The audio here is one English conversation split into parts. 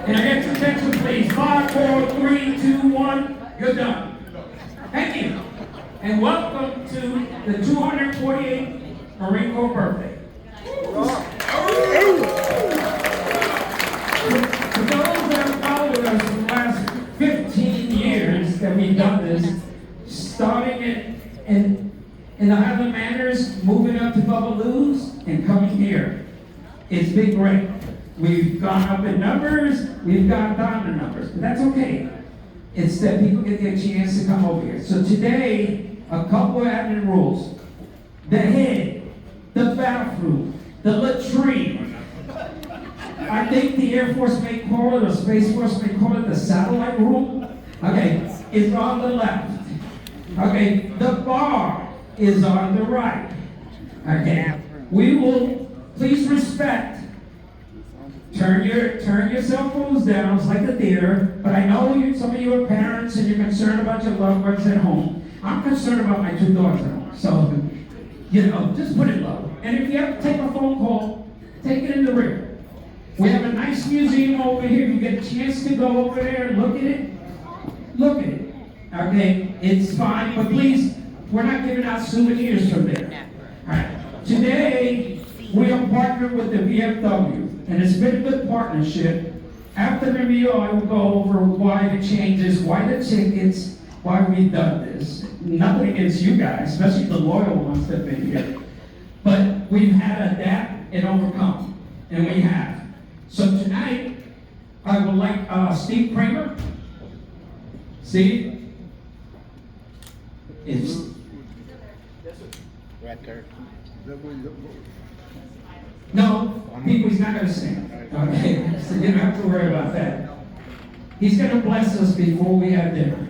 Can I get your attention, please? 5, 4, 3, 2, 1. You're done. Thank you. And welcome to the 248th Marine Corps birthday. For those that have followed us for the last 15 years that we've done this, starting in the Highland Manors, moving up to Bubbaloo's, and coming here. It's been great. We've gone up in numbers, we've gone down in numbers, but that's okay. It's that people get their chance to come over here. So today, a couple of admin rules. The head, the bathroom, the latrine. I think the Air Force may call it, or Space Force may call it the satellite room. Okay, is on the left. Okay, the bar is on the right. Okay, we will please respect. Turn your cell phones down. It's like the theater. But I know some of you are parents and you're concerned about your loved ones at home. I'm concerned about my 2 dogs at home. So, just put it low. And if you have to take a phone call, take it in the rear. We have a nice museum over here. You get a chance to go over there and look at it. Look at it. Okay, it's fine. But please, we're not giving out souvenirs from there. All right. Today, we are partnered with the VFW. And it's been a good partnership. After the review, I will go over why the changes, why the tickets, why we've done this. Nothing against you guys, especially the loyal ones that have been here. But we've had to adapt and overcome, and we have. So tonight, I would like Steve Kramer. Steve? It's right there. No, he's not going to sing. Okay, so you don't have to worry about that. He's going to bless us before we have dinner.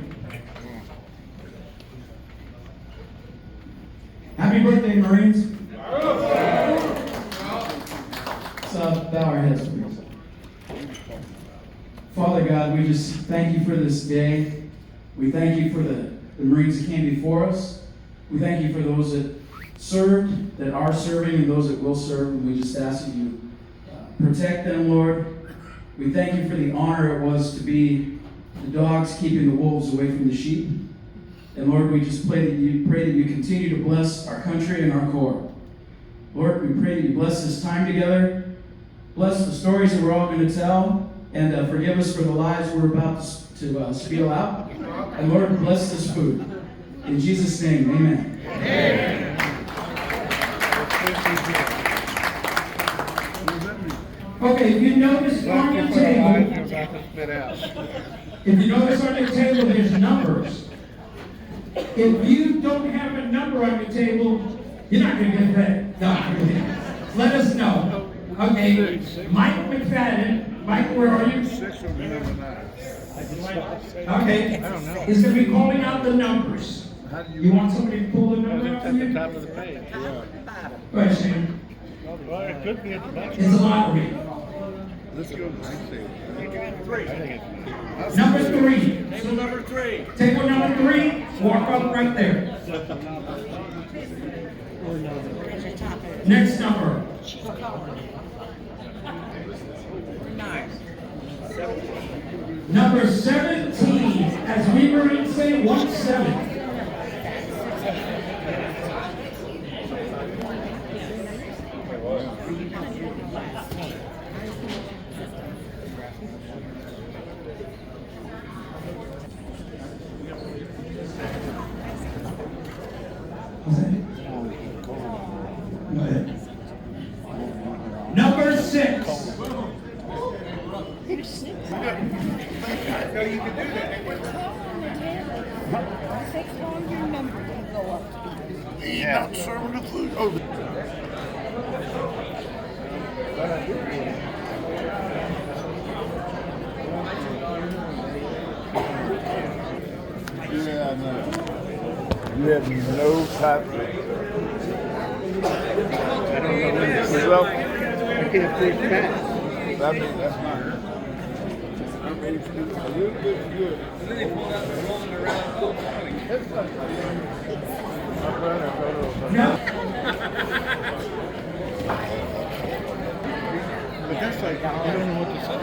Happy birthday, Marines. So bow our heads, please. Father God, we just thank you for this day. We thank you for the Marines that came before us. We thank you for those that served, that are serving, and those that will serve, and we just ask that you protect them, Lord. We thank you for the honor it was to be the dogs keeping the wolves away from the sheep. And Lord, we just pray that you continue to bless our country and our Corps. Lord, we pray that you bless this time together, bless the stories that we're all going to tell, and forgive us for the lies we're about to spiel out. And Lord, bless this food. In Jesus' name, amen. Amen. Okay, if you notice on your table, there's numbers. If you don't have a number on your table, you're not going to get fed. No, let us know. Okay, Mike McFadden. Mike, where are you? 6 or 9. Okay, he's going to be calling out the numbers. You want somebody to pull the number out for you? At the top of the page, yeah. Go ahead, Shane. Well, it could be at the back. It's a lottery. Let's go. Number 3. Table number 3. Table number 3, walk up right there. Next number. 9. Number 17, as we Marines say, 1-7. Go ahead. Number 6. No, you can do that. 600 number can go up. Yeah, serving the food. Oh. Yeah, I know. You have no type of... I don't know when this is. Well, I can't think fast. I mean, that's not her. I mean, a little bit good. And then they pull out the rolling around. That's not my brother. No. But that's like, you don't know what to say.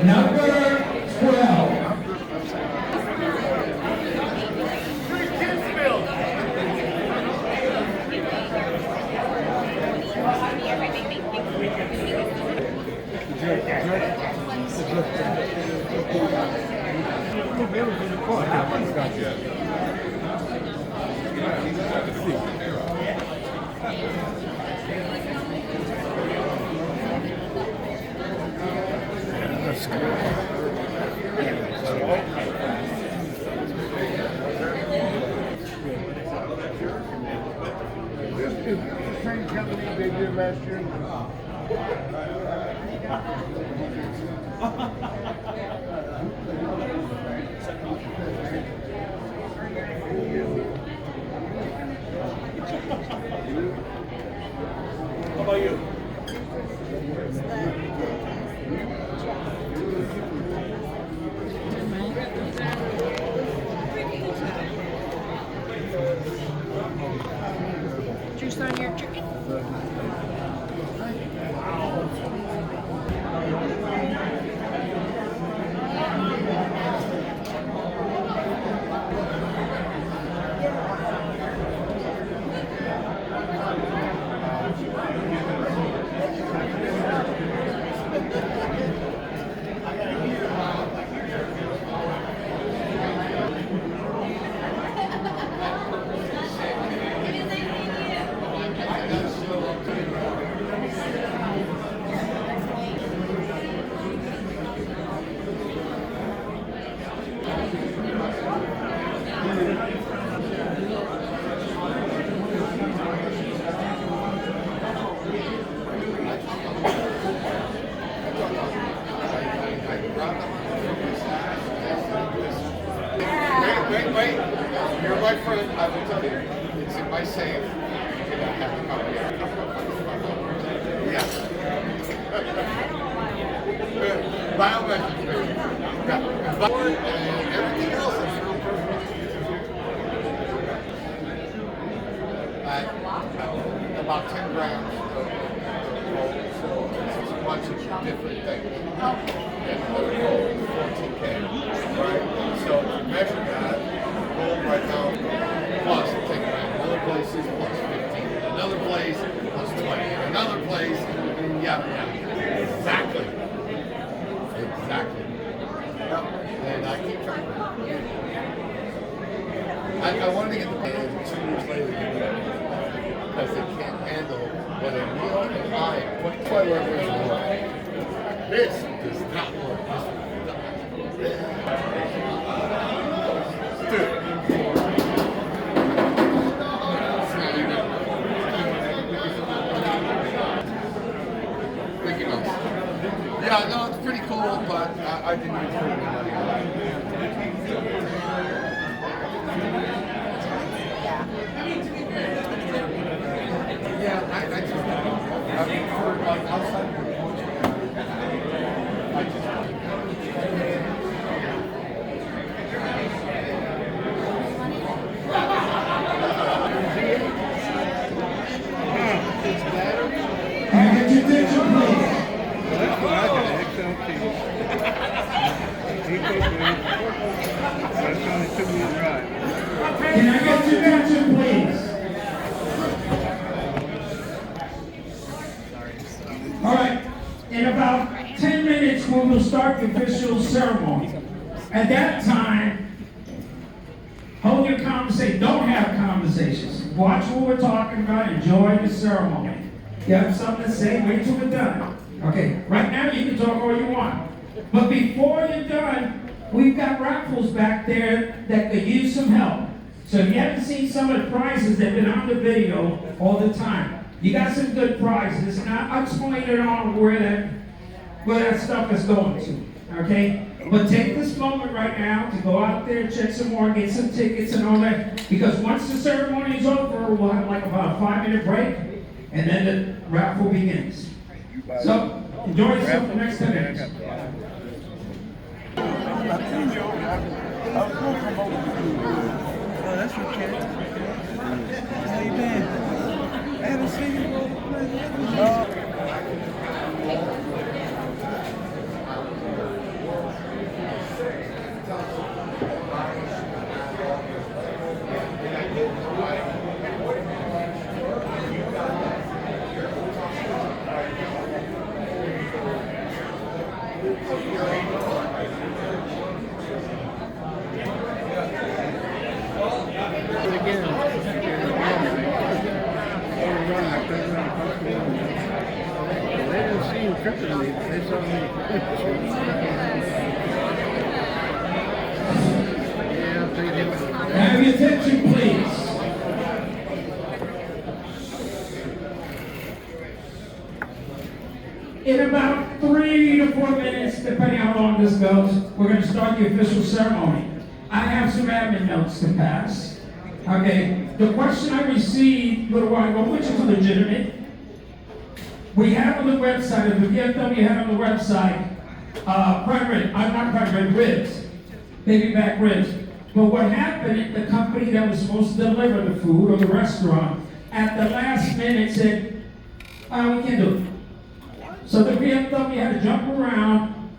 Number 12. Same company they did last year. How about you? Juice on your chicken? Wait. You're my friend. I will tell you. It's in my safe. And I have to come here. Yeah. Biometric. And everything else is real perfect. About 10 grams of gold. So it's a bunch of different things. And the gold is 14K. Right? So if you measure that, gold right now plus 10 grams. Other places plus 15. Another place plus 20. Another place, yeah. Exactly. And I keep trying. I wanted to get the pay 2 years later because they can't handle what a real high. What's why we're this does not work. Dude. Yeah, no, it's pretty cool, but I didn't use any money. Yeah, I just, I mean, for like outside of the I just, Can I get your attention, please? That's what I got, XLT. That's only 2 minutes ride. Can I get your attention, please? All right. In about 10 minutes, we will start the official ceremony. At that time, hold your conversation. Don't have conversations. Watch what we're talking about. Enjoy the ceremony. You have something to say? Wait till we're done. Okay. Right now, you can talk all you want. But before you're done, we've got raffles back there that could use some help. So if you haven't seen some of the prizes, they've been on the video all the time. You got some good prizes, and I'll explain it on where that stuff is going to. Okay? But take this moment right now to go out there, check some more, get some tickets and all that. Because once the ceremony is over, we'll have like about a 5-minute break, and then the raffle begins. So enjoy yourself the next 10 minutes. Oh, that's your kid. How you been? I haven't seen you. They didn't see him tripping me. They saw me. Yeah, I'll take it. Have your attention, please. In about 3 to 4 minutes, depending how long this goes, we're going to start the official ceremony. I have some admin notes to pass. Okay, the question I received a little while ago, which is legitimate, we have on the website, the VFW had on the website, not ribs, baby back ribs. But what happened, the company that was supposed to deliver the food, or the restaurant, at the last minute said, we can't do it. So the VFW had to jump around,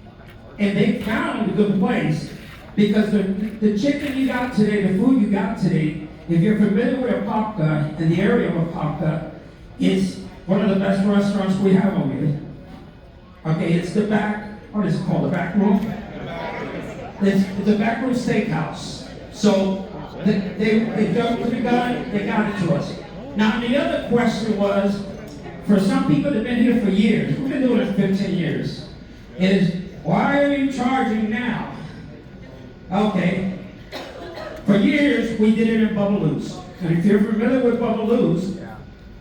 and they found a good place, because the chicken you got today, the food you got today, if you're familiar with Apopka, in the area of Apopka, it's one of the best restaurants we have over here. Okay, it's the back, what is it called, the back room? It's the back room steakhouse. So they jumped to the gun, they got it to us. Now the other question was, for some people that have been here for years, we've been doing it 15 years, is why are you charging now? Okay, for years we did it in Bubbaloo's. And if you're familiar with Bubbaloo's,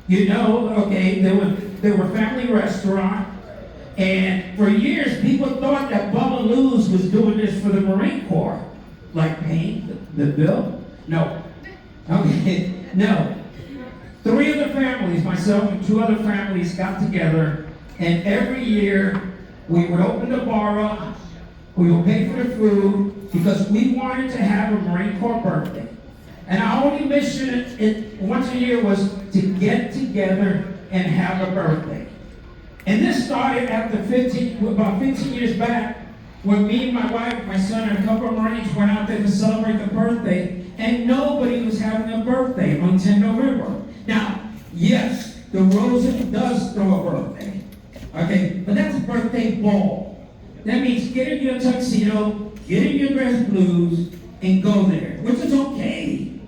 you know, okay, they were family restaurant, and for years people thought that Bubbaloo's was doing this for the Marine Corps, like paying the bill. No, okay, no. 3 of the families, myself and 2 other families, got together, and every year we would open the bar up, we would pay for the food, because we wanted to have a Marine Corps birthday. And our only mission once a year was to get together and have a birthday. And this started after about 15 years back, when me and my wife, my son, and a couple of Marines went out there to celebrate the birthday, and nobody was having a birthday on 10 November. Now, yes, the Rosen does throw a birthday, okay, but that's a birthday ball. That means get in your tuxedo, get in your dress blues, and go there, which is okay,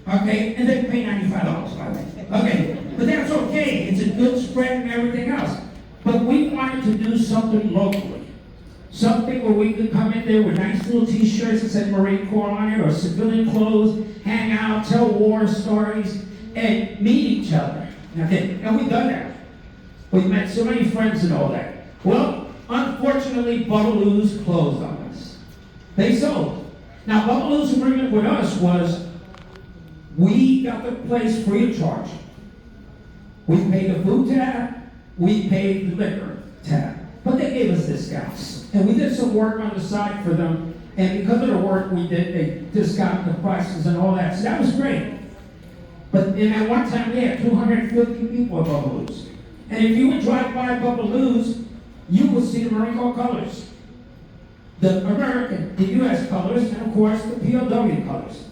okay, and they pay $95, by the way, okay, but that's okay, it's a good spread and everything else. But we wanted to do something locally, something where we could come in there with nice little t-shirts that said Marine Corps on it, or civilian clothes, hang out, tell war stories, and meet each other. Okay, and we've done that. We've met so many friends and all that. Well, unfortunately, Bubbaloo's closed on us. They sold. Now, Bubbaloo's agreement with us was, we got the place free of charge. We paid the food tab, we paid the liquor tab, but they gave us discounts. And we did some work on the side for them, and because of the work we did, they discounted the prices and all that, so that was great. But in at one time, we had 250 people at Bubbaloo's. And if you would drive by Bubbaloo's, you will see the Marine Corps colors. The American, the U.S. colors, and of course, the POW colors.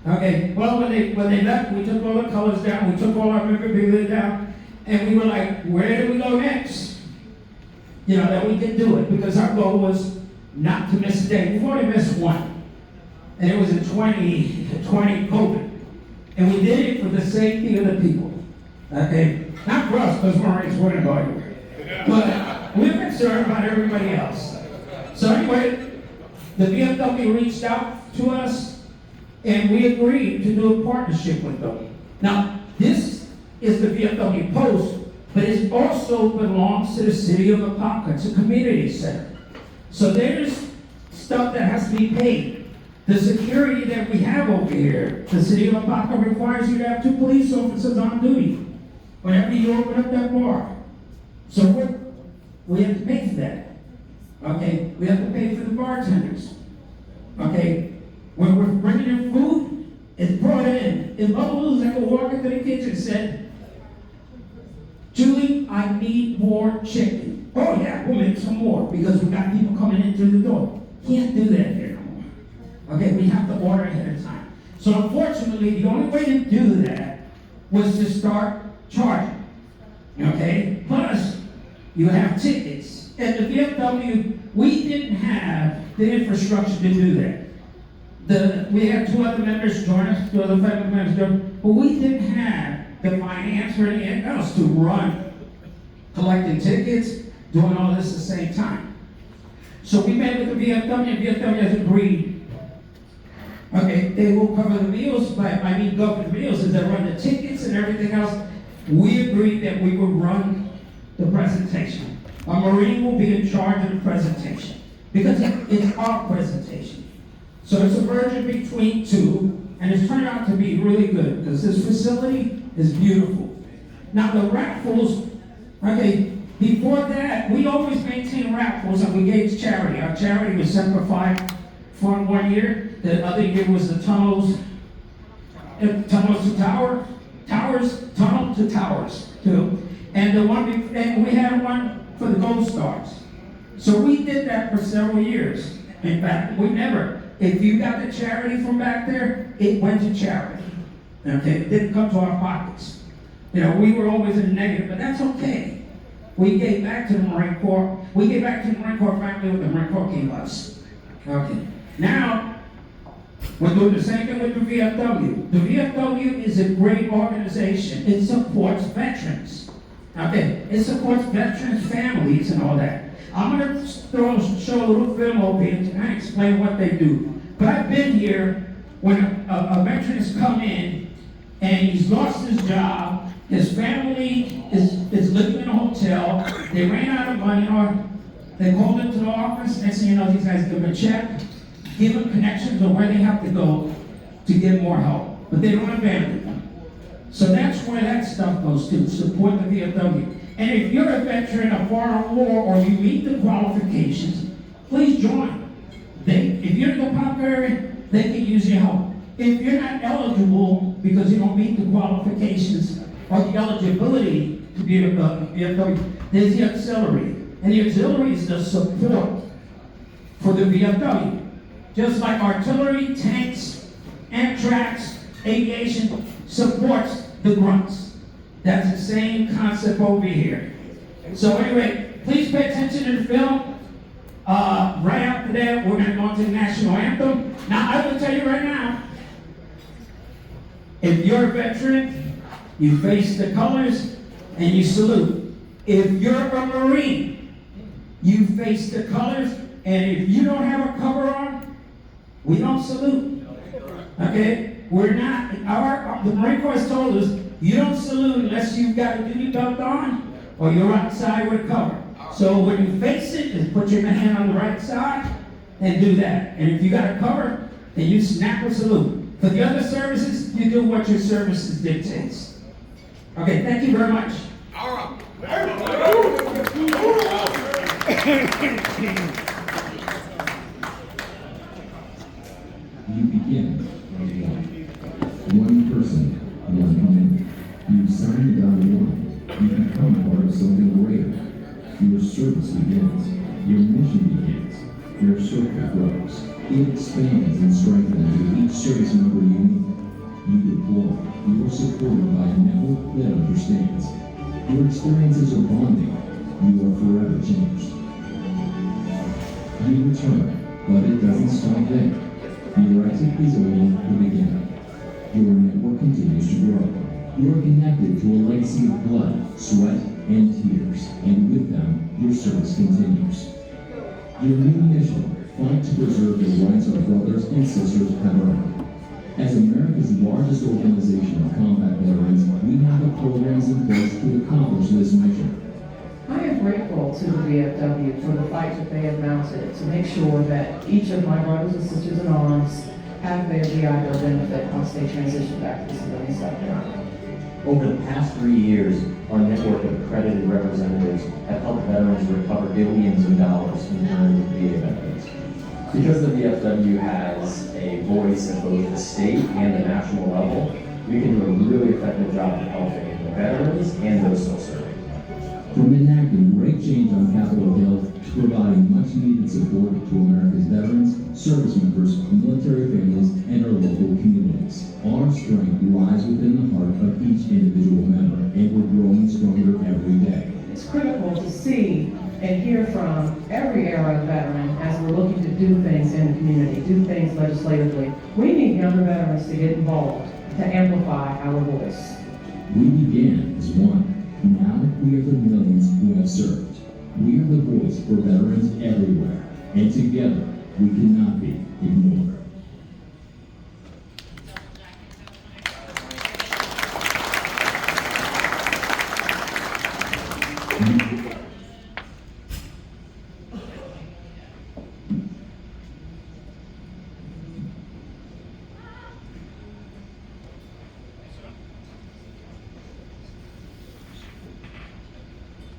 Okay, well, when they left, we took all the colors down, we took all our memorabilia down, and we were like, where do we go next? You know, that we could do it, because our goal was not to miss a day. We've only missed one, and it was in 2020 COVID. And we did it for the safety of the people, okay? Not for us, because Marines wouldn't go anywhere. But we're concerned about everybody else. So anyway, the VFW reached out to us, and we agreed to do a partnership with them. Now, this is the VFW Post, but it also belongs to the city of Apopka. It's a community center. So there's stuff that has to be paid. The security that we have over here, the city of Apopka requires you to have 2 police officers on duty whenever you open up that bar. So we have to pay for that. Okay, we have to pay for the bartenders. Okay, when we're bringing in food, it's brought in. In Bubbaloo's, I could walk into the kitchen and said, Julie, I need more chicken. Oh yeah, we'll make some more, because we got people coming in through the door. Can't do that here. Okay, we have to order ahead of time. So unfortunately, the only way to do that was to start charging. Okay? Plus, you have tickets. At the VFW, we didn't have the infrastructure to do that. We had 2 other members join us, 2 other family members join, but we didn't have the finance or anything else to run, collecting tickets, doing all this at the same time. So we met with the VFW, and VFW has agreed. Okay, they will cover the meals, but I mean go for the meals as they run the tickets and everything else. We agreed that we would run the presentation. A Marine will be in charge of the presentation because it's our presentation. So it's a merger between two, and it's turned out to be really good because this facility is beautiful. Now the raffles, okay, before that, we always maintain raffles and we gave charity. Our charity was Semper Fi Fund 1 year. The other year was the tunnels to towers too. And and we had one for the Gold Stars. So we did that for several years. In fact, if you got the charity from back there, it went to charity. Okay, it didn't come to our pockets. You know, we were always in the negative, but that's okay. We gave back to the Marine Corps. We gave back to the Marine Corps family what the Marine Corps gave us. Okay, now, we're doing the same thing with the VFW. The VFW is a great organization. It supports veterans. Okay, it supports veterans' families and all that. I'm going to show a little film over here to kind of explain what they do. But I've been here when a veteran has come in and he's lost his job, his family is living in a hotel, they ran out of money, or they called into the office, and you know, these guys give them a check, give them connections on where they have to go to get more help. But they don't abandon them. So that's where that stuff goes to support the VFW. And if you're a veteran of foreign war or you meet the qualifications, please join. If you're in the Apopka area, they can use your help. If you're not eligible because you don't meet the qualifications or the eligibility to be a VFW, there's the auxiliary. And the auxiliary is the support for the VFW. Just like artillery, tanks, Amtrak, aviation supports the grunts. That's the same concept over here. So anyway, please pay attention to the film. Right after that, we're going to go into the national anthem. Now, I will tell you right now, if you're a veteran, you face the colors and you salute. If you're a Marine, you face the colors, and if you don't have a cover on, we don't salute. Okay? We're not, the Marine Corps has told us, you don't salute unless you've got a duty belt on or you're outside with cover. So when you face it, just put your hand on the right side and do that. And if you got a cover, then you snap a salute. For the other services, you do what your services dictates. Okay, thank you very much. All right. You begin on one person, one commitment. You sign the dotted line. You become part of something greater. Your service begins. Your mission begins. Your circle grows. It expands and strengthens with each service member you meet. You deploy. You are supported by a network that understands. Your experiences are bonding. You are forever changed. You return, but it doesn't stop there. Your exit is only the beginning. Your network continues to grow. You are connected to a legacy of blood, sweat, and tears, and with them, your service continues. Your new mission, fight to preserve the rights our brothers and sisters have earned. As America's largest organization of combat veterans, we have the programs in place to accomplish this mission. I am grateful to the VFW for the fight that they have mounted to make sure that each of my brothers and sisters in arms have their VIO benefit once they transition back to the civilian sector. Over the past 3 years, our network of accredited representatives have helped veterans recover billions of dollars in earned VA benefits. Because the VFW has a voice at both the state and the national level, we can do a really effective job of helping the veterans and those still serving. From enacting great change on Capitol Hill to providing much needed support to America's veterans, service members, military families, and our local communities. Our strength lies within the heart of each individual member, and we're growing stronger every day. It's critical to see and hear from every era veteran as we're looking to do things in the community, do things legislatively. We need younger veterans to get involved, to amplify our voice. We began as one. Now we are the millions who have served. We are the voice for veterans everywhere. And together, we cannot be ignored.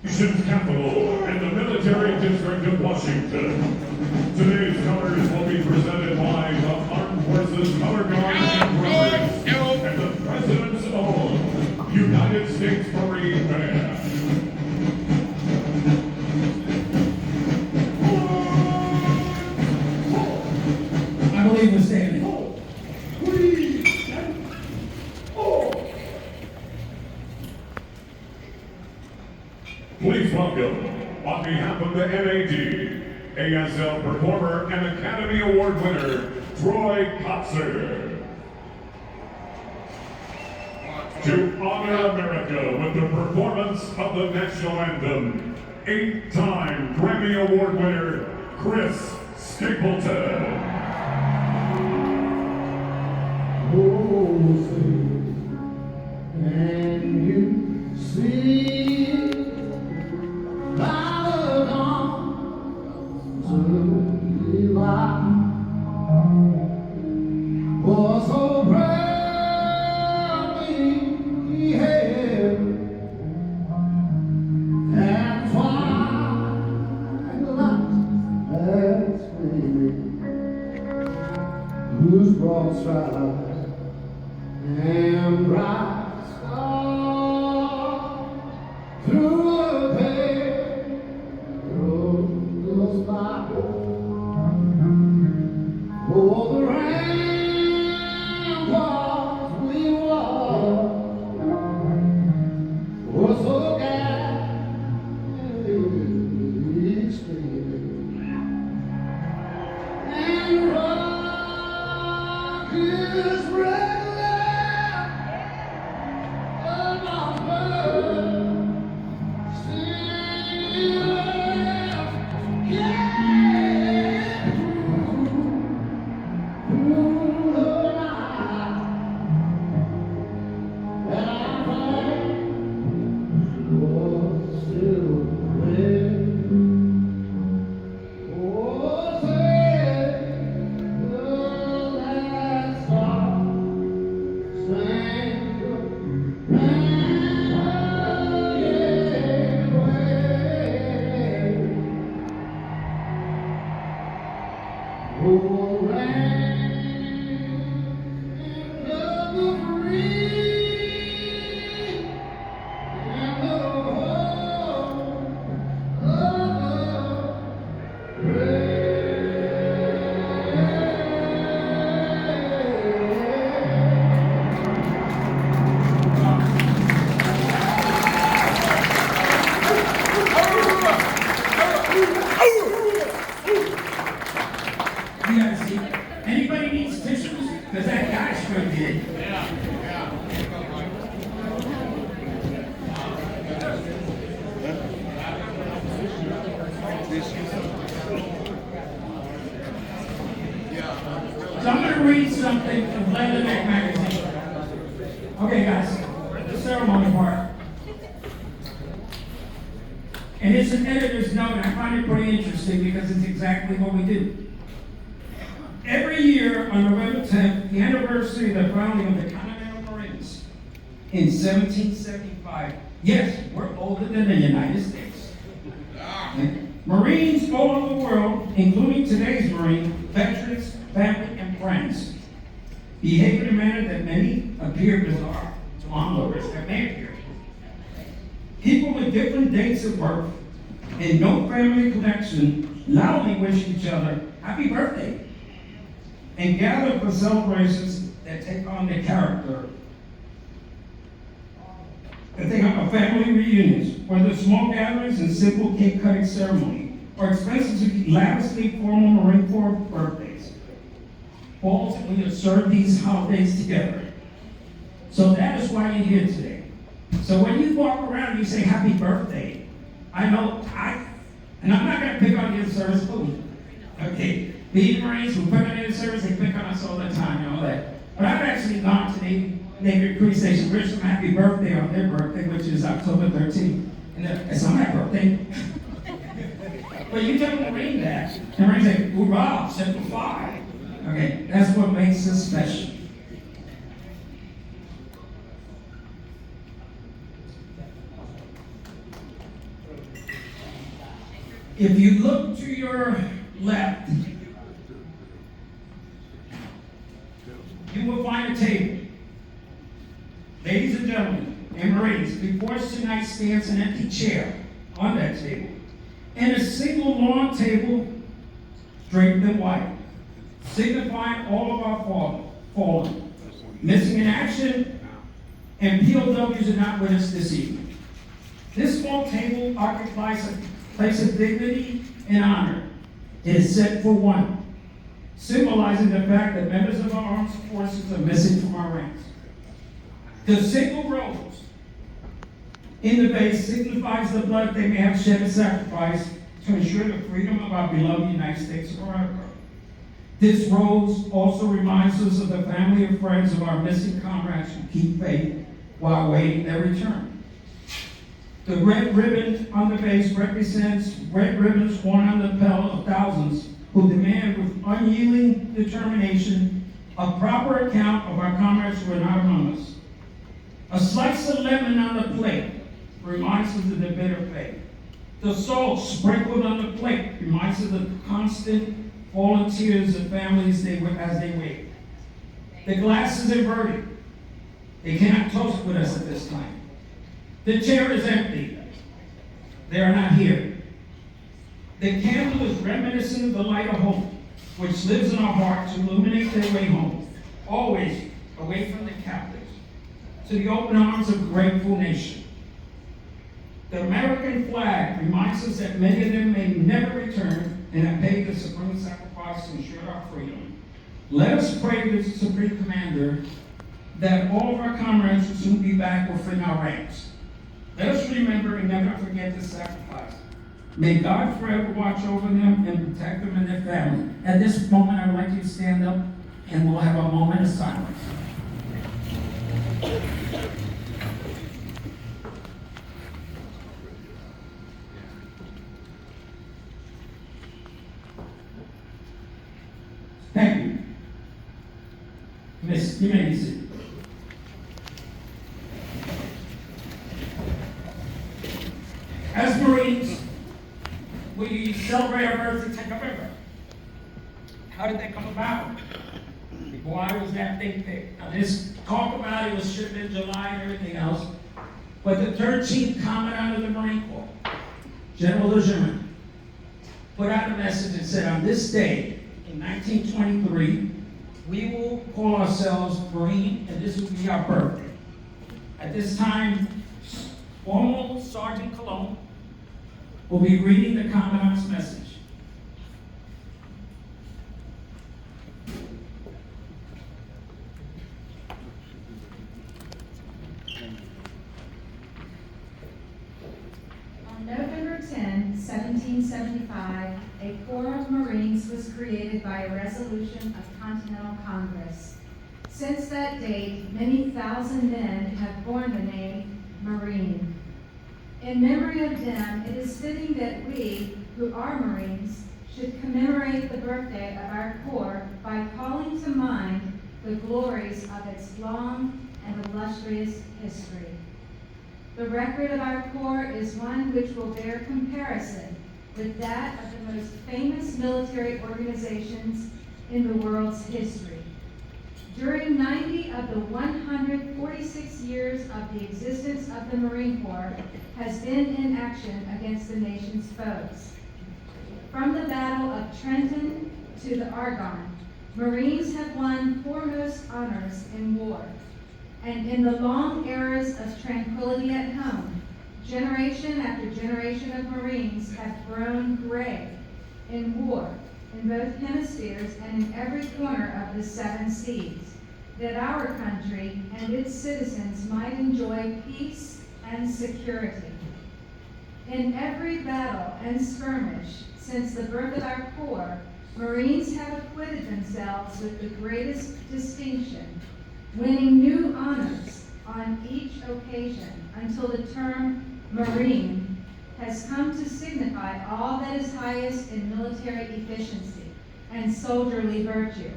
Nation's capital in the military district of Washington. Today's colors will be presented by the Armed Forces Color Guard and Drummers and the President's own United States Marine Band. I believe we're standing. Please welcome, on behalf of the NAD, ASL performer and Academy Award winner, Troy Kotzer. To honor America with the performance of the national anthem, 8-time Grammy Award winner, Chris Stapleton. And you see by the dawn's early light was so proudly hailed and twilight has faded, whose broad stride and bright star through a perilous light. Oh, the ramparts we walked were so gallantly extended, and rockets Anybody needs tissues? Because that guy sure did. So I'm going to read something from Leatherneck magazine. Okay, guys, the ceremony part. And it's an editor's note, and I find it pretty interesting because it's exactly what we do. Every year on November 10th, the anniversary of the founding of the Continental Marines in 1775. Yes, we're older than the United States. Marines all over the world, including today's Marine, veterans, family, and friends, behave in a manner that many appear bizarre to onlookers that may appear. People with different dates of birth and no family connection loudly wish each other happy birthday and gather for celebrations that take on the character. That they have family reunions, whether small gatherings and simple cake cutting ceremony, or expensive, lavishly formal Marine Corps birthdays. Ultimately, we observe these holidays together. So that is why you're here today. So when you walk around, you say happy birthday. I know, and I'm not going to pick on the service booty. Okay, the Marines who pick on the service, they pick on us all the time and all that. But I've actually gone to the Navy Recruiting Station, wish them happy birthday on their birthday, which is October 13th. And it's on my birthday. But you tell a Marine that, and the Marine say, hoorah, simplify. Okay, that's what makes us special. If you look to your left, you will find a table. Ladies and gentlemen, and Marines, before us tonight stands an empty chair on that table, and a single long table, draped in white, signifying all of our fallen, missing in action, and POWs are not with us this evening. This small table occupies a place of dignity and honor. It is set for one, symbolizing the fact that members of our armed forces are missing from our ranks. The single rose in the base signifies the blood they may have shed and sacrificed to ensure the freedom of our beloved United States of America. This rose also reminds us of the family and friends of our missing comrades who keep faith while awaiting their return. The red ribbon on the base represents red ribbons worn on the lapel of thousands who demand with unyielding determination a proper account of our comrades who are not among us. A slice of lemon on the plate reminds us of the bitter fate. The salt sprinkled on the plate reminds us of the constant fallen tears of families as they wait. The glass is inverted. They cannot toast with us at this time. The chair is empty. They are not here. The candle is reminiscent of the light of hope, which lives in our heart to illuminate their way home, always away from the captives, to the open arms of a grateful nation. The American flag reminds us that many of them may never return and have paid the supreme sacrifice to ensure our freedom. Let us pray to the Supreme Commander that all of our comrades will soon be back within our ranks. Let us remember and never forget the sacrifice. May God forever watch over them and protect them and their family. At this moment, I would like you to stand up and we'll have a moment of silence. Thank you. Miss, you may be seated. As Marines, we celebrate our birthday, take a river. How did that come about? Why was that thing picked? Now, this talk about it was shipped in July and everything else, but the 13th Commandant of the Marine Corps, General Lejeune, put out a message and said, on this day, in 1923, we will call ourselves Marine, and this will be our birthday. At this time, formal Sergeant Cologne will be reading the Commandant's message. On November 10, 1775, a Corps of Marines was created by a resolution of Continental Congress. Since that date, many thousand men have borne the name Marine. In memory of them, it is fitting that we, who are Marines, should commemorate the birthday of our Corps by calling to mind the glories of its long and illustrious history. The record of our Corps is one which will bear comparison with that of the most famous military organizations in the world's history. During 90 of the 146 years of the existence of the Marine Corps has been in action against the nation's foes. From the Battle of Trenton to the Argonne, Marines have won foremost honors in war. And in the long eras of tranquility at home, generation after generation of Marines have grown gray in war, in both hemispheres and in every corner of the 7 seas, that our country and its citizens might enjoy peace and security. In every battle and skirmish since the birth of our Corps, Marines have acquitted themselves with the greatest distinction, winning new honors on each occasion until the term Marine has come to signify all that is highest in military efficiency and soldierly virtue.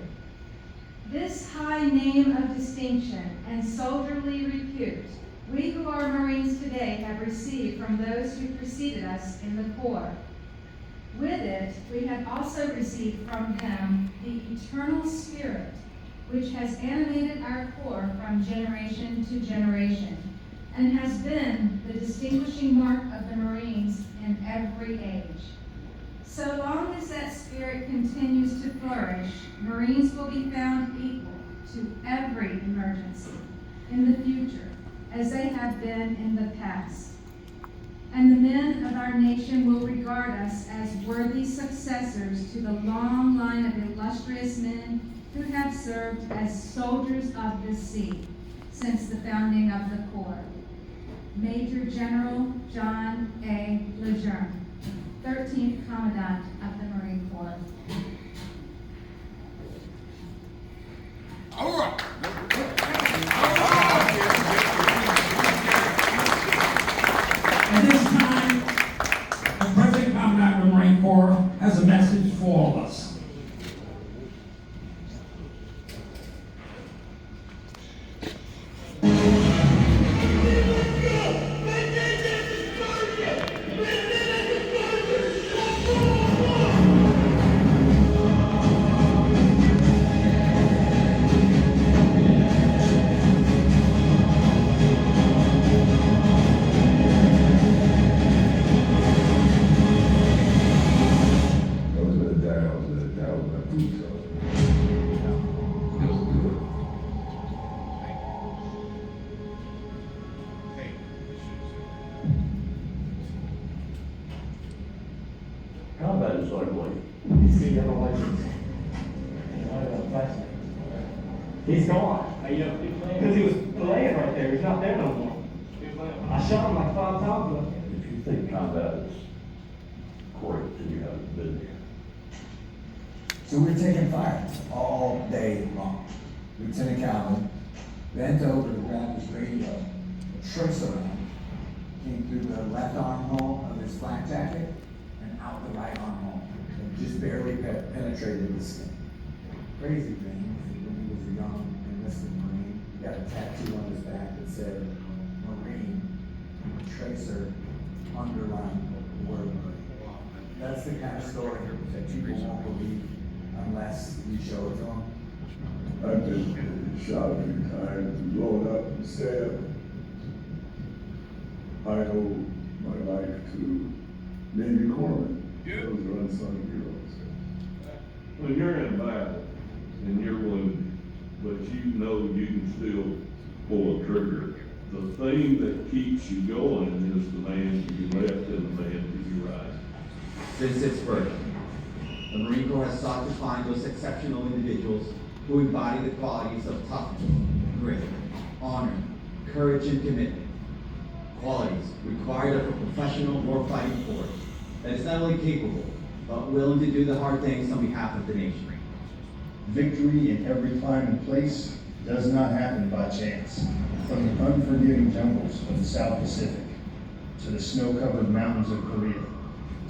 This high name of distinction and soldierly repute we who are Marines today have received from those who preceded us in the Corps. With it, we have also received from them the eternal spirit which has animated our Corps from generation to generation and has been the distinguishing mark of the Marines in every age. So long as that spirit continues to flourish, Marines will be found equal to every emergency in the future, as they have been in the past. And the men of our nation will regard us as worthy successors to the long line of illustrious men who have served as soldiers of the sea since the founding of the Corps. Major General John A. Lejeune, 13th Commandant of the Marine Corps. All right. At this time, the President Commandant of the Marine Corps has a message for all of us. Combat is ugly. You see yellow license. He's gone. Because he was laying right there. He's not there no more. I shot him like 5 times. If you think combat is great, then you haven't been here. So we're taking fire all day long. Lieutenant Calvin bent over to grab his radio, a tracer round came through the left armhole of his flak jacket and out the right armhole, and just barely penetrated the skin. Crazy thing, when he was a young enlisted Marine, he got a tattoo on his back that said Marine, tracer, underlined the word Marine. That's the kind of story that people won't believe unless you show it to them. I've been shot a few times, blown up and stabbed. I owe my life to Navy corpsmen. Those are unsung heroes. When you're in battle and you're wounded, but you know you can still pull a trigger, the thing that keeps you going is the man to your left and the man to your right. Since its birth, the Marine Corps has sought to find those exceptional individuals who embody the qualities of toughness, grit, honor, courage, and commitment. Qualities required of a professional warfighting force that is not only capable, but willing to do the hard things on behalf of the nation. Victory in every time and place does not happen by chance. From the unforgiving jungles of the South Pacific, to the snow-covered mountains of Korea,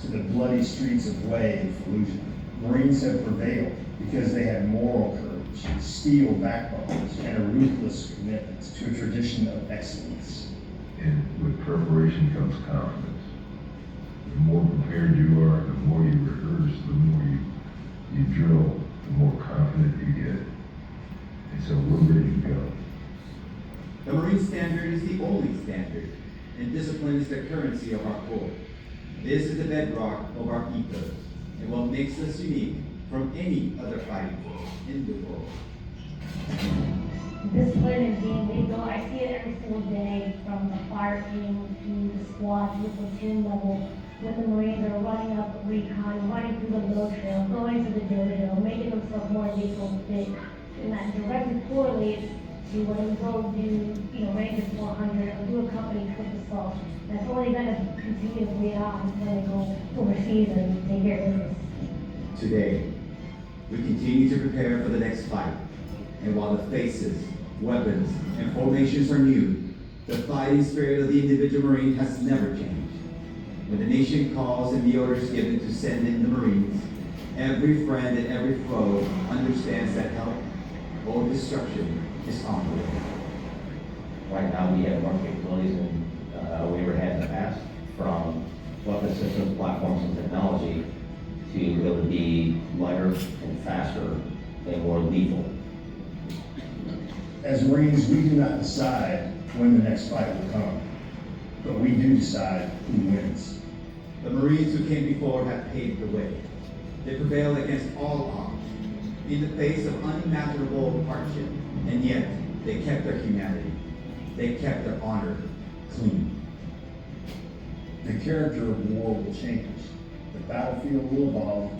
to the bloody streets of Hue and Fallujah, Marines have prevailed because they had moral courage, steel backbones, and a ruthless commitment to a tradition of excellence. And with preparation comes confidence. The more prepared you are, the more you rehearse, the more you drill, the more confident you get. And so we're ready to go. The Marine Standard is the only standard, and discipline is the currency of our Corps. This is the bedrock of our ethos, and what makes us unique from any other fighting force in the world. Discipline is being legal. I see it every single day, from the fire team to the squad to the platoon level, when the Marines are running up recon, running through the low trail, going to the dojo, making themselves more lethal fit. And that directly correlates to when we go do, Rangers 400 or do a company trip as well. That's only gonna continue to bleed on when they go overseas and take care of business. Today, we continue to prepare for the next fight. And while the faces, weapons, and formations are new, the fighting spirit of the individual Marine has never changed. When the nation calls and the orders given to send in the Marines, every friend and every foe understands that help or destruction is on the way. Right now, we have more capabilities than we ever had in the past, from weapon systems, platforms, and technology, to be able to be lighter and faster and more lethal. As Marines, we do not decide when the next fight will come, but we do decide who wins. The Marines who came before have paved the way. They prevailed against all odds, in the face of unimaginable hardship, and yet they kept their humanity. They kept their honor clean. The character of war will change. The battlefield will evolve,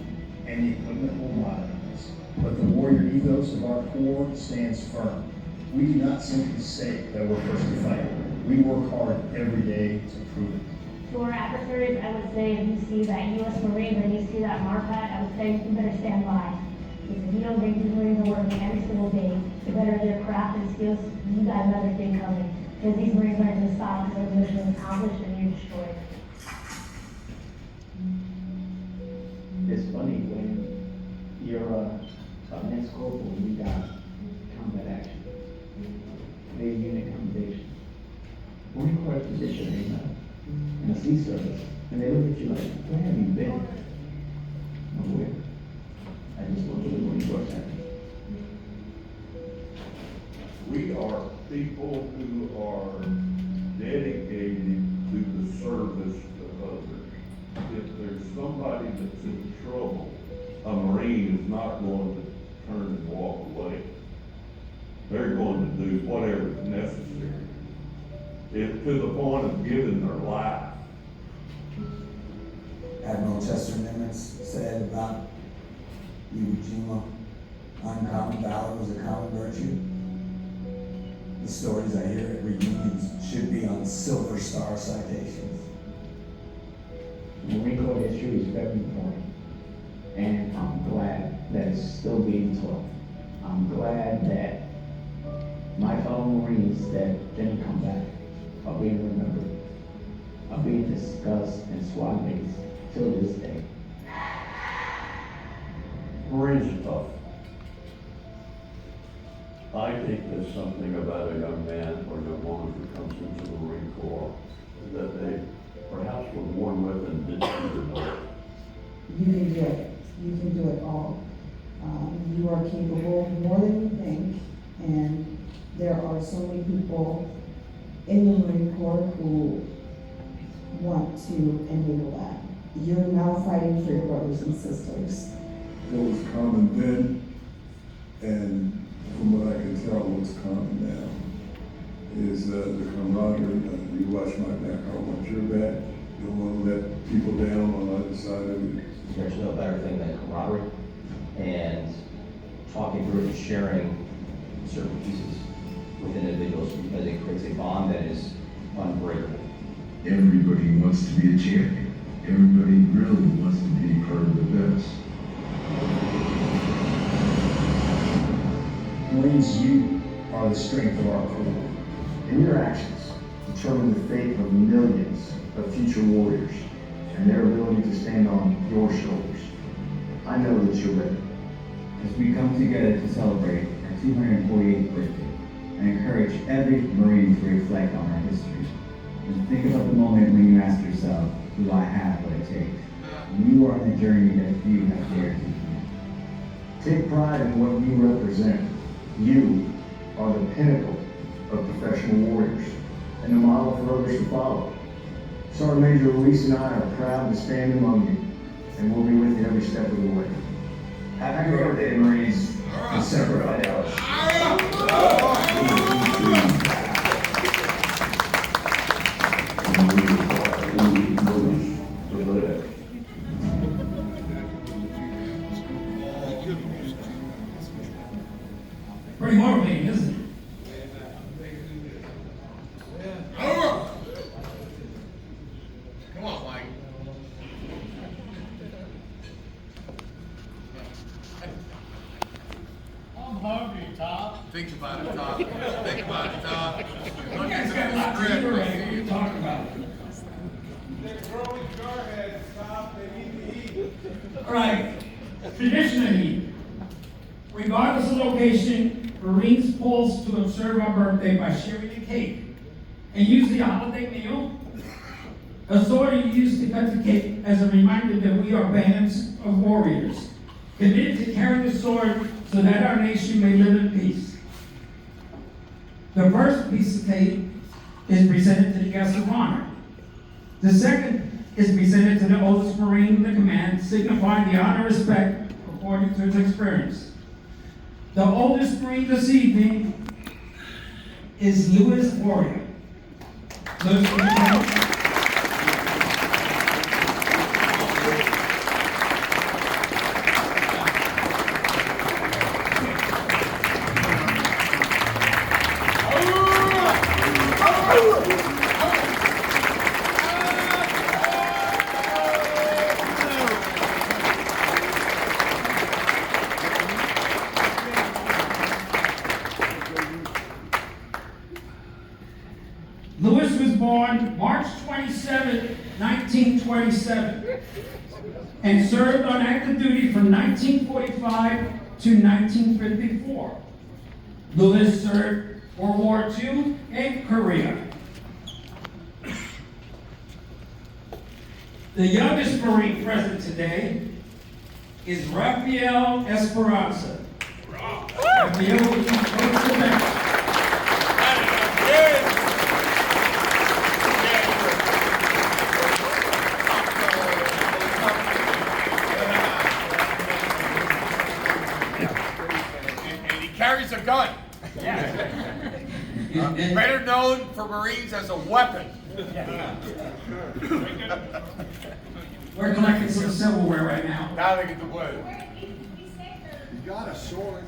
and the equipment will modernize. But the warrior ethos of our Corps stands firm. We do not simply say that we're first to fight. We work hard every day to prove it. To our adversaries, I would say if you see that U.S. Marine or you see that MARPAD, I would say you better stand by. Because if you don't think these Marines are working every single day to better their craft and skills, you got another thing coming. Because these Marines aren't going to stop because their mission is accomplished and you're destroyed. It's funny when you're a next corporal and you got combat action, Navy unit commendation. Marine Corps position, in a sea service, and they look at you like, where have you been? Nowhere. I just look at the Marine Corps center. We are people who are dedicated to the service to others. If there's somebody that's in trouble, a Marine is not going to turn and walk away. They're going to do whatever is necessary, to the point of giving their life. Admiral Chester Nimitz said about Iwo Jima, uncommon valor was a common virtue. The stories I hear at reunions should be on Silver Star citations. Marine Corps history is very important, and I'm glad that it's still being taught. I'm glad that my fellow Marines that didn't come back are being remembered, are being discussed in SWAT meetings till this day. Marines are tough. I think there's something about a young man or young woman who comes into the Marine Corps that they perhaps were born with and didn't even know it. You can do it. You can do it all. You are capable more than you think, and there are so many people in the Marine Corps who want to enable that. You're now fighting for your brothers and sisters. What was common then, and from what I can tell, what's common now, is the camaraderie. You watch my back, I watch your back. You don't want to let people down on either side of you. There's no better thing than camaraderie and talking through and sharing certain pieces with individuals, because it creates a bond that is unbreakable. Everybody wants to be a champion. Everybody really wants to be part of the best. Marines, you are the strength of our Corps. And your actions determine the fate of millions of future warriors and their ability to stand on your shoulders. I know that you're ready. As we come together to celebrate our 248th birthday, I encourage every Marine to reflect on our history and think about the moment when you ask yourself, do I have what it takes? You are on the journey that few have dared to begin. Take pride in what you represent. You are the pinnacle of professional warriors and a model for others to follow. Sergeant Major Luis and I are proud to stand among you, and we'll be with you every step of the way. Happy birthday, Marines, and Semper Fidelis. Pretty motivating, isn't it? Think about it, Tom. Think about it, Tom. Look Guys at got a lot the to do, script. right? What are you talking about? They're growing jarheads, Tom. They need to eat. All right, traditionally, regardless of location, Marines pause to observe our birthday by sharing a cake and usually a holiday meal. A sword is used to cut the cake as a reminder that we are bands of warriors, committed to carrying the sword so that our nation may live in peace. The first piece of cake is presented to the guest of honor. The second is presented to the oldest Marine in the command, signifying the honor and respect according to his experience. The oldest Marine this evening is Louis Warrior. Louis, will you come? Louis was born March 27, 1927, and served on active duty from 1945 to 1954. Louis served World War II and Korea. The youngest Marine present today is Rafael Esperanza. Rafael will be close to that. Carries a gun. Better known for Marines as a weapon. We're collecting some silverware right now. Now they get the wood. You got a sword.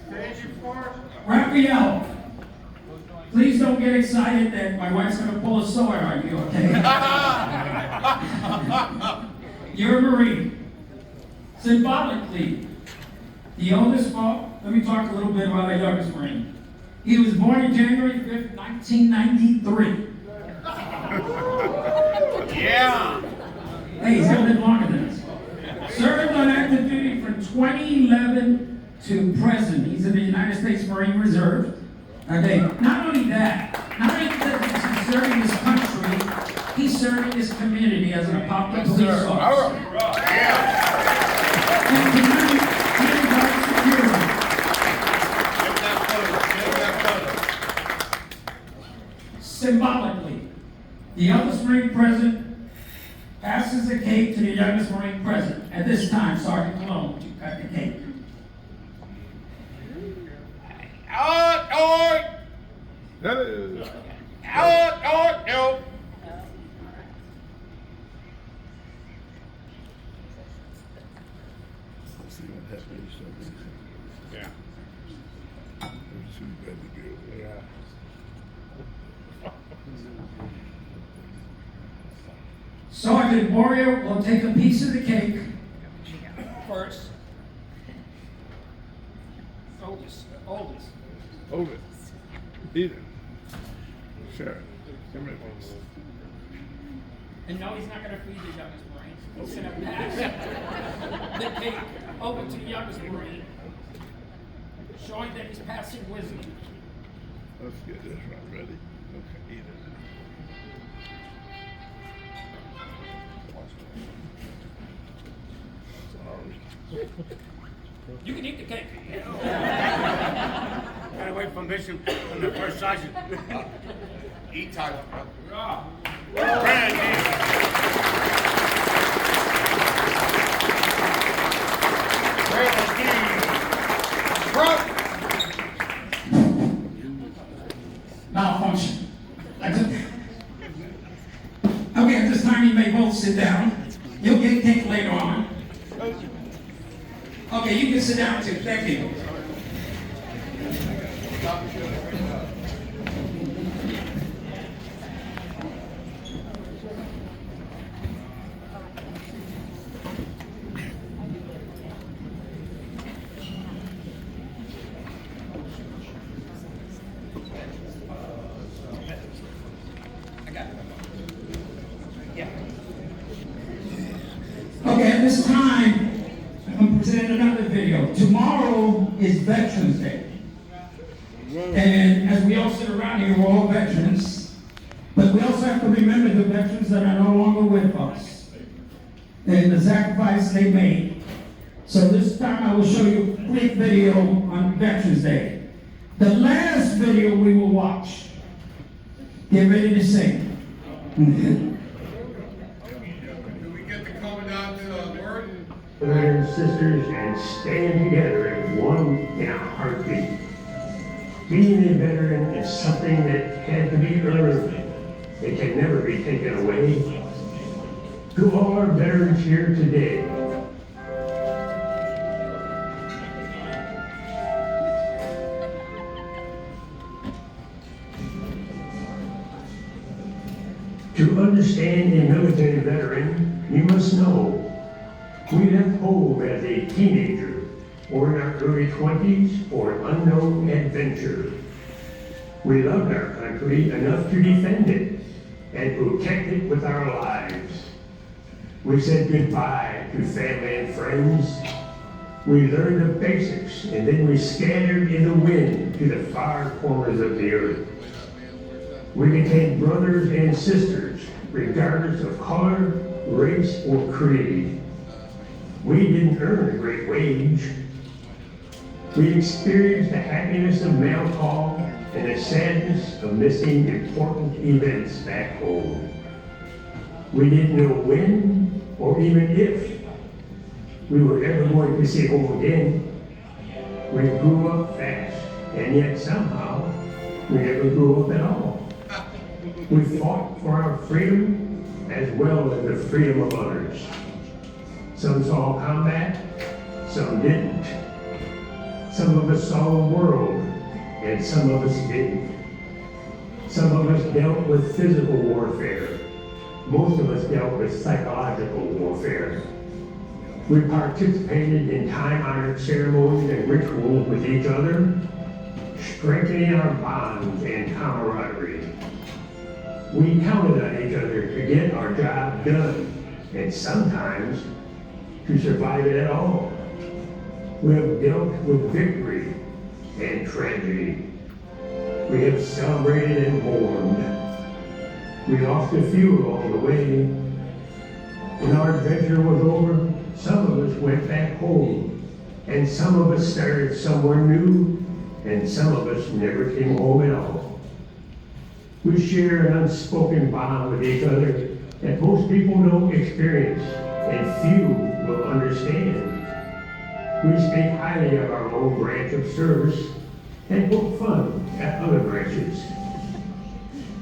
Raphael, please don't get excited that my wife's going to pull a sword on you, okay? You're a Marine. Symbolically, the oldest, let me talk a little bit about our youngest Marine. He was born on January 5th, 1993. Yeah. Hey, he's got a bit longer than us. Served on active duty from 2011 to present. He's in the United States Marine Reserve. Okay, not only that, not only that he's serving his country, he's serving his community as an Apopka police officer. And tonight, he is our security. Symbolically, the eldest Marine present passes the cake to the youngest Marine present. At this time, Sergeant Cologne, would you cut the cake? See what happens. Yeah. Sergeant Warrior will take a piece of the cake first. Oldest. Hold it. Eat it. Sure. Come here, please. And no, he's not going to feed the youngest Marine. He's going to pass the cake over to the youngest Marine, showing that he's passing wisdom. Let's get this right. Ready? Okay, eat it. You can eat the cake. Gotta wait for permission from the first sergeant. Eat time. Malfunction. Okay, at this time you may both sit down. You'll get cake later on. Okay, you can sit down too. Thank you. Okay, at this time, I'm presenting another video. Tomorrow is Veterans Day. And as we all sit around here, we're all veterans. But we also have to remember the veterans that are no longer with us and the sacrifice they made. So this time I will show you a quick video on Veterans Day. The last video we will watch. Get ready to sing. Brothers and sisters, and stand together as one in a heartbeat. Being a veteran is something that had to be earned. It can never be taken away. To all our veterans here today, to understand a military veteran, you must know we left home as a teenager or in our early 20s for an unknown adventure. We loved our country enough to defend it and protect it with our lives. We said goodbye to family and friends. We learned the basics and then we scattered in the wind to the far corners of the earth. We became brothers and sisters regardless of color, race, or creed. We didn't earn a great wage. We experienced the happiness of mail call and the sadness of missing important events back home. We didn't know when or even if we were ever going to see home again. We grew up fast, and yet somehow we never grew up at all. We fought for our freedom as well as the freedom of others. Some saw combat, some didn't. Some of us saw the world, and some of us didn't. Some of us dealt with physical warfare. Most of us dealt with psychological warfare. We participated in time-honored ceremonies and rituals with each other, strengthening our bonds and camaraderie. We counted on each other to get our job done, and sometimes to survive it at all. We have dealt with victory and tragedy. We have celebrated and mourned. We lost a few along the way. When our adventure was over, some of us went back home, and some of us started somewhere new, and some of us never came home at all. We share an unspoken bond with each other that most people don't experience, and few will understand. We speak highly of our own branch of service and poke fun at other branches.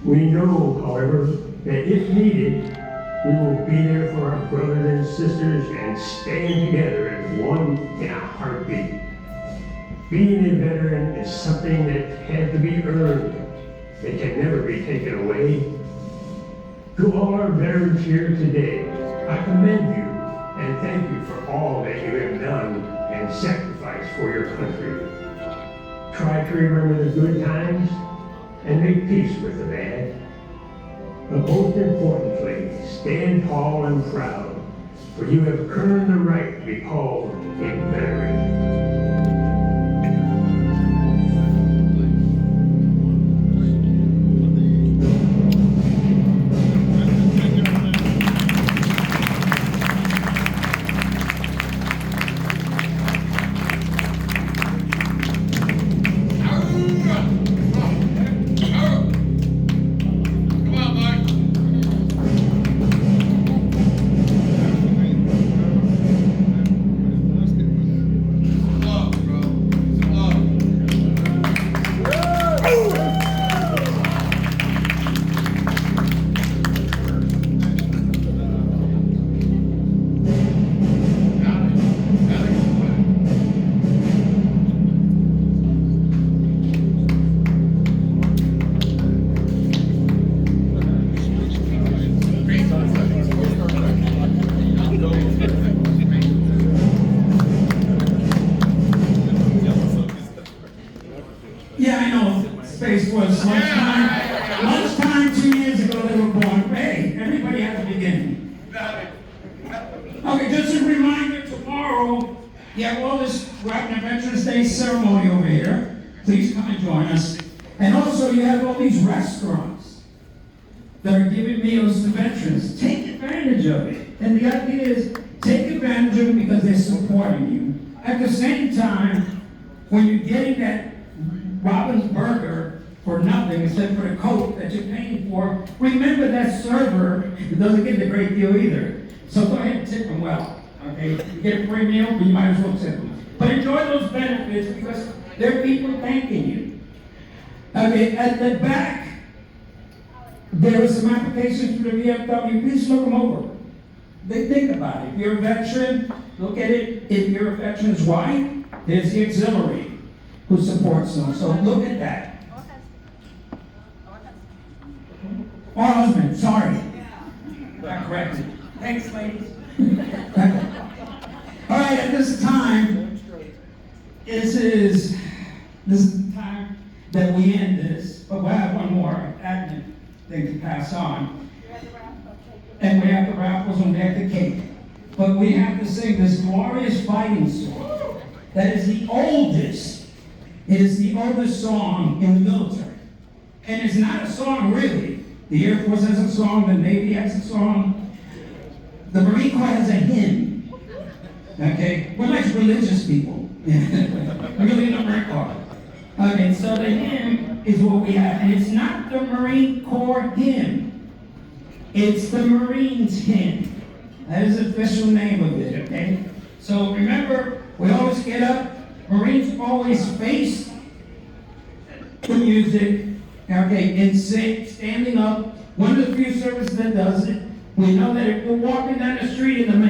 We know, however, that if needed, we will be there for our brothers and sisters and stand together as one in a heartbeat. Being a veteran is something that had to be earned. It can never be taken away. To all our veterans here today, I commend you and thank you for all that you have done and sacrificed for your country. Try to remember the good times and make peace with the bad. But most importantly, stand tall and proud, for you have earned the right to be called a veteran. Okay, just a reminder, tomorrow, you have all this, we're having a Veterans Day ceremony over here. Please come and join us. And also, you have all these restaurants that are giving meals to veterans. Take advantage of it. And the idea is, take advantage of it because they're supporting you. At the same time, when you're getting that Robin's Burger for nothing except for the Coke that you're paying for, remember that server doesn't get a great deal either. So go ahead and tip them well, okay? You get a free meal, but you might as well tip them. But enjoy those benefits because there are people thanking you. Okay, at the back, there are some applications for the VFW. Please look them over. They think about it. If you're a veteran, look at it. If you're a veteran's wife, there's the auxiliary who supports them. So look at that. Or husband, sorry. I corrected. Thanks, ladies. All right, at this time, this is the time that we end this. But we'll have one more admin thing to pass on. And we have the raffles and we have the cake. But we have to sing this glorious fighting song that is the oldest. It is the oldest song in the military. And it's not a song really. The Air Force has a song, the Navy has a song. The Marine Corps has a hymn. Okay? We're like religious people. Really in the Marine Corps. Okay, so the hymn is what we have. And it's not the Marine Corps hymn. It's the Marines hymn. That is the official name of it, okay? So remember, we always get up. Marines always face the music, okay, and standing up. One of the few services that does it. We know that if you're walking down the street and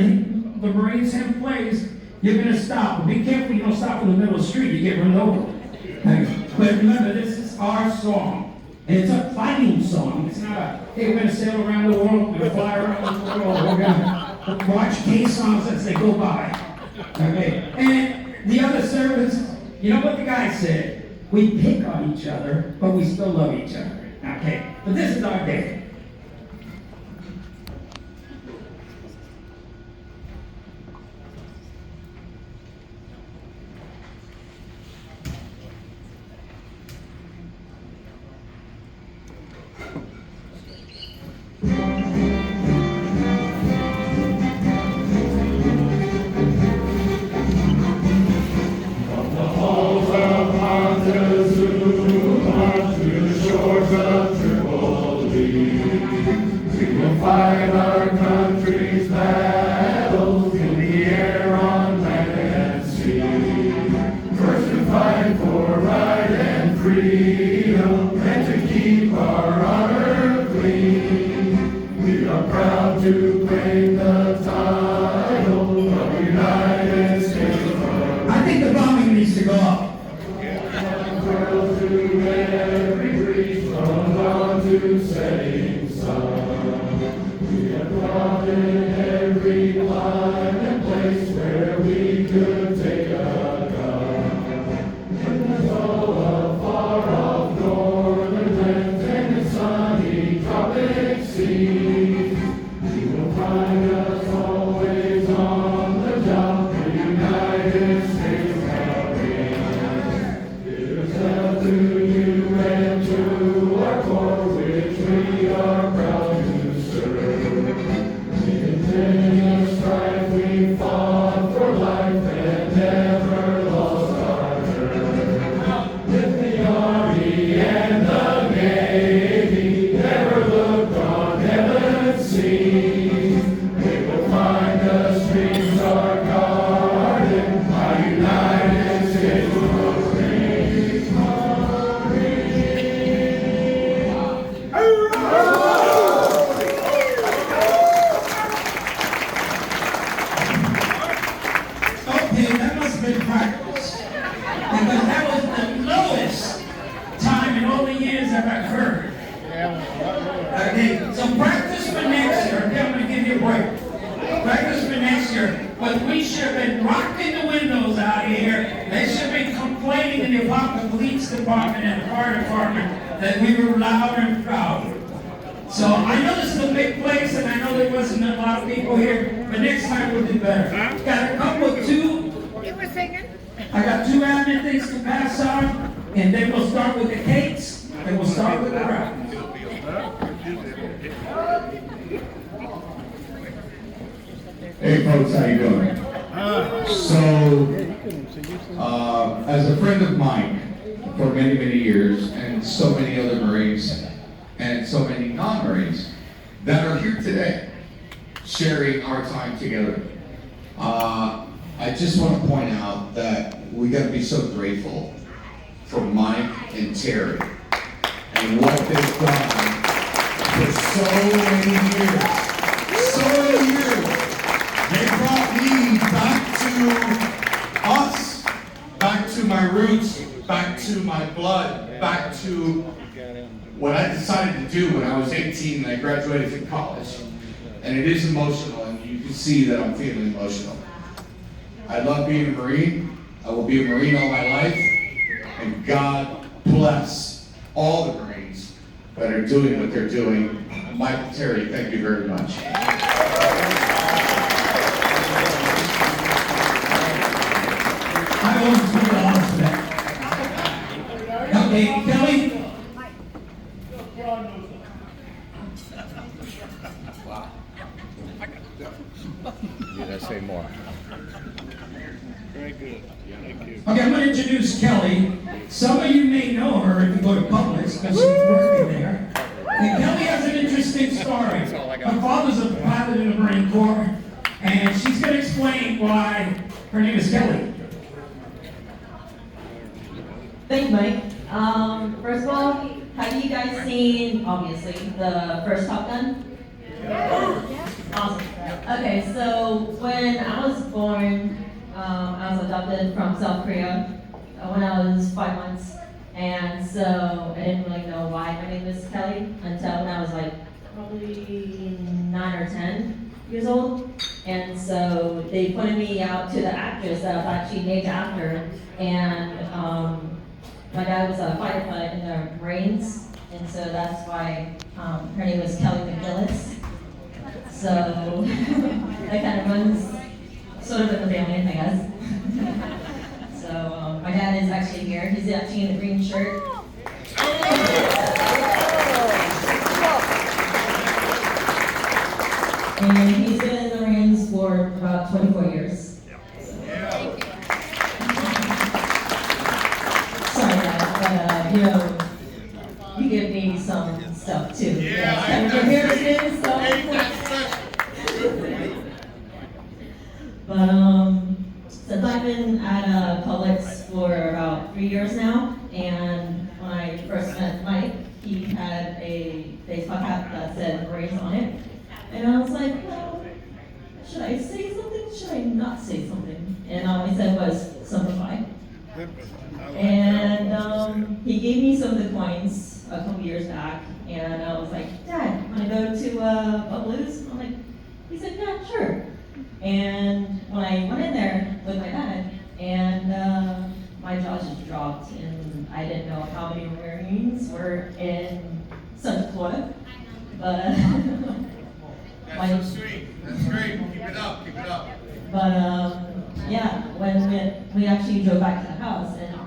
the Marines hymn plays, you're going to stop. But be careful you don't stop in the middle of the street. You get run over. Okay? But remember, this is our song. And it's a fighting song. It's not a, hey, we're going to sail around the world, we're going to fly around the world, we're going to watch K-songs as they go by. Okay? And the other service, you know what the guy said? We pick on each other, but we still love each other. Okay? But this is our day. Fight our country's battles in the air, on land and sea. First to fight for right and freedom, and to keep our honor clean. We are proud to claim the title of United States. I think the bombing needs to go up. World to every breeze, from dawn to setting sun. We have brought in every clime and place where we could take a gun. In the glow of far-off northern lands and in sunny tropic seas, you will find us always on the job, the United States Marines. It is held to you and to our corps, which we are proud to serve. In a strife we fought for life and never lost our nerve. With the Army and the Navy, never looked on heaven's scene. We will find the streets are guarded by United States Marines. Okay, that must have been practice. Because that was the lowest time in all the years that I've heard. Okay, so practice for next year. Okay, I'm going to give you a break. Practice for next year. But we should have been rocking the windows out here. They should have been complaining in the Apopka Police Department and the Fire Department that we were loud and proud. So I know this is a big place, and I know there wasn't a lot of people here, but next time we'll do better. Got a couple of two. You were singing? I got 2 admin things to pass on, and then we'll start with the cakes, and we'll start with the raffles. Hey folks, how you doing? As a friend of mine for many, many years, and so many other Marines, and so many non-Marines that are here today, sharing our time together, I just want to point out that we got to be so grateful for Mike and Terry and what they've done for so many years. So many years. They brought me back to us, back to my roots, back to my blood, back to what I decided to do when I was 18 and I graduated from college. And it is emotional, and you can see that I'm feeling emotional. I love being a Marine. I will be a Marine all my life. And God bless all the Marines that are doing what they're doing. Michael, Terry, thank you very much. I always put it on for that. Okay, Kelly? Yeah, let's say more. Very good. Thank you. Okay, I'm going to introduce Kelly. Some of you may know her if you go to Publix because she's working there. And Kelly has an interesting story. Her father's a pilot in the Marine Corps, and she's going to explain why her name is Kelly. Thanks, Mike. First of all, have you guys seen, obviously, the first Top Gun? Yeah. Awesome. Okay, so when I was born, I was adopted from South Korea when I was 5 months. And so I didn't really know why my name is Kelly until when I was like probably 9 or 10 years old. And so they pointed me out to the actress that I was actually named after. And my dad was a fighter pilot in the Marines, and so that's why her name was Kelly McGillis. So that kind of runs sort of in the family, I guess. So my dad is actually here. He's actually in the green shirt. And he's been in the Marines for about 24 years. Sorry, Dad, but you know, you give me some stuff too. Yeah, comparisons, so. But since I've been at Publix for about 3 years now, and when I first met Mike, he had a baseball cap that said Marines on it, and I was like, well, should I say something? Should I not say something? And all he said was simplify. And he gave me some of the coins a couple years back, and I was like, Dad, wanna go to Bubbaloo's? I'm like, he said, yeah, sure. And when I went in there with my dad, and my jaw just dropped, and I didn't know how many Marines were in Central Florida. But That's so sweet. That's great. Keep it up. Keep it up. But yeah, when we actually drove back to the house, and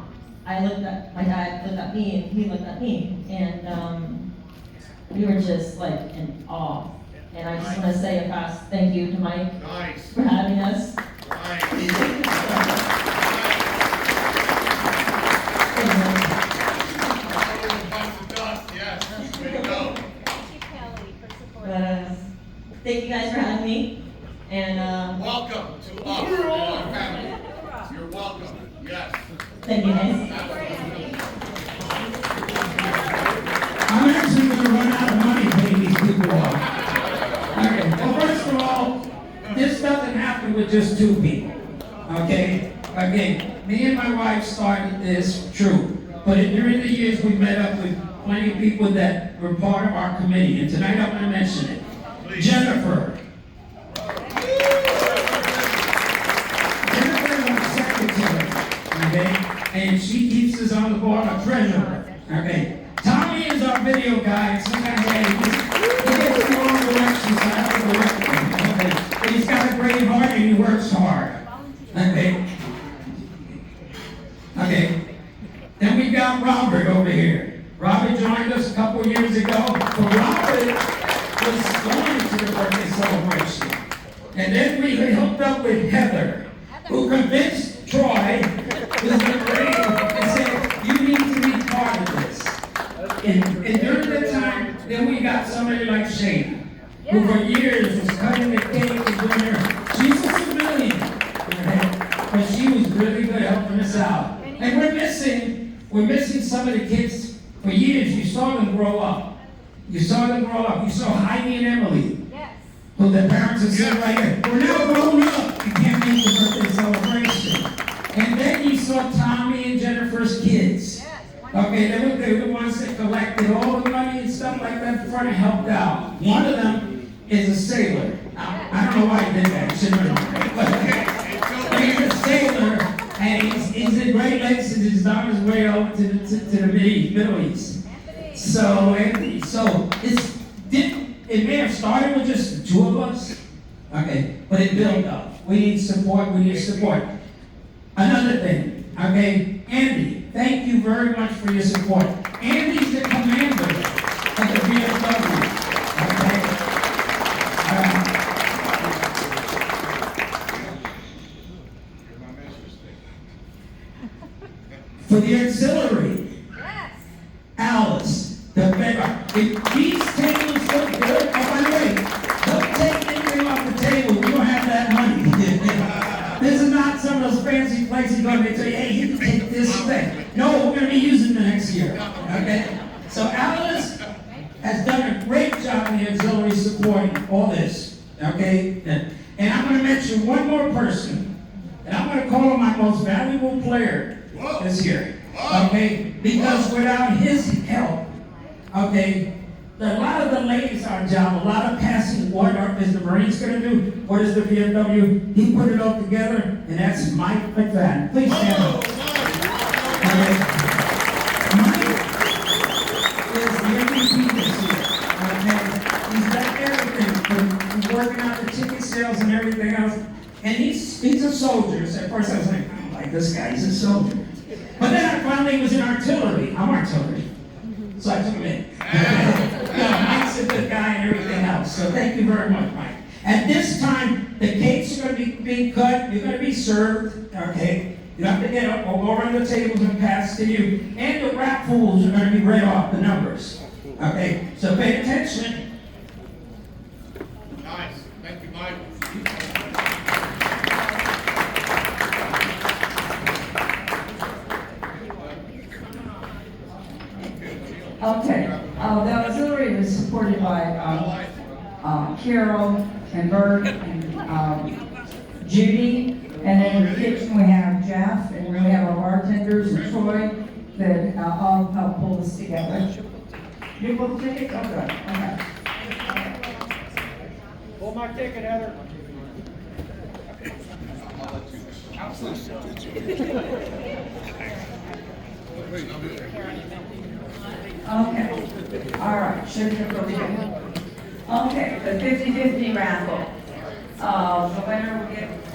I looked at my dad, looked at me, and he looked at me, and we were just like in awe. And I just want to say a fast thank you to Mike for having us. Thank you guys for having me. And welcome to us and our family. You're welcome. Yes. Thank you, guys. I'm actually going to run out of money paying these people off. Okay. Well, first of all, this doesn't happen with just 2 people. Okay? Again, me and my wife started this, true. But during the years, we met up with plenty of people that were part of our committee. And tonight I'm going to mention it. Jennifer. Jennifer is our secretary. Okay? And she keeps us on the board, our treasurer. Okay? Tommy is our video guy. Some guy, works hard. Okay. Okay. Then we got Robert over here. Robert joined us a couple years ago. But Robert was going to the birthday celebration. And then we hooked up with Heather, who convinced Troy, who's the brain, and said, you need to be part of this. And during that time, then we got somebody like Shayna, who for years was cutting the cake and doing her. She's a civilian, but she was really good helping us out. And we're missing some of the kids. For years, you saw them grow up. You saw Heidi and Emily. Who the parents are sitting right here. We're now grown up. You can't make the birthday celebration. And then you saw Tommy and Jennifer's kids. Okay, they were the ones that collected all the money and stuff like that in front and helped out. One of them is a sailor. I don't know why he did that. He shouldn't have done that. But he's a sailor, and he's in Great Lakes and he's on his way over to the Middle East. So it may have started with just the two of us, okay, but it built up. We need support. Another thing, okay, Andy, thank you very much for your support. Andy's the commander of the VFW, okay? For the auxiliary, Alice, the beggar. If these tables look good, oh, by the way, don't take anything off the table. We don't have that money. This is not some of those fancy places going to say, hey, you can take this thing. No, we're going to be using it next year. Okay? So Alice has done a great job in the auxiliary supporting all this. Okay? And I'm going to mention one more person. And I'm going to call him my most valuable player this year. Okay? Because without his help, okay, a lot of the ladies our job, a lot of passing. What is the Marines going to do? What is the VFW? He put it all together, and that's Mike McFadden. Please stand up. Okay. Mike is the MVP this year. Okay. He's done everything from working out the ticket sales and everything else. And he's a soldier. So at first I was like, I don't like this guy. He's a soldier. But then I found he was in artillery. I'm artillery. So I took him in. Mike's a good guy and everything else. So thank you very much, Mike. At this time, the cakes are going to be being cut. You're going to be served. Okay? You don't have to get up. We'll go around the tables and pass to you. And the rap fools are going to be read off the numbers. Okay? So pay attention. Nice. Thank you, Mike. Okay, the auxiliary was supported by Carol and Bert and Judy, and then in the kitchen we have Jeff, and we have our bartenders and Troy that all help pull this together. You book tickets? Oh, good. Okay. Pull my ticket, Heather. Okay, all right, should have really good. Okay, the 50-50 raffle. The winner will get $170.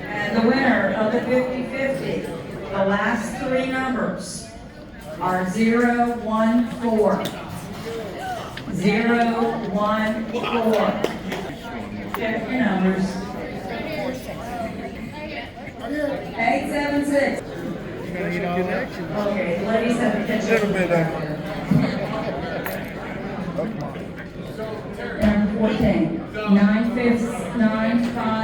And the winner of the 50-50, the last three numbers are 014. 014. Check your numbers. 876. Okay, the ladies have to catch up. Number 14. 956.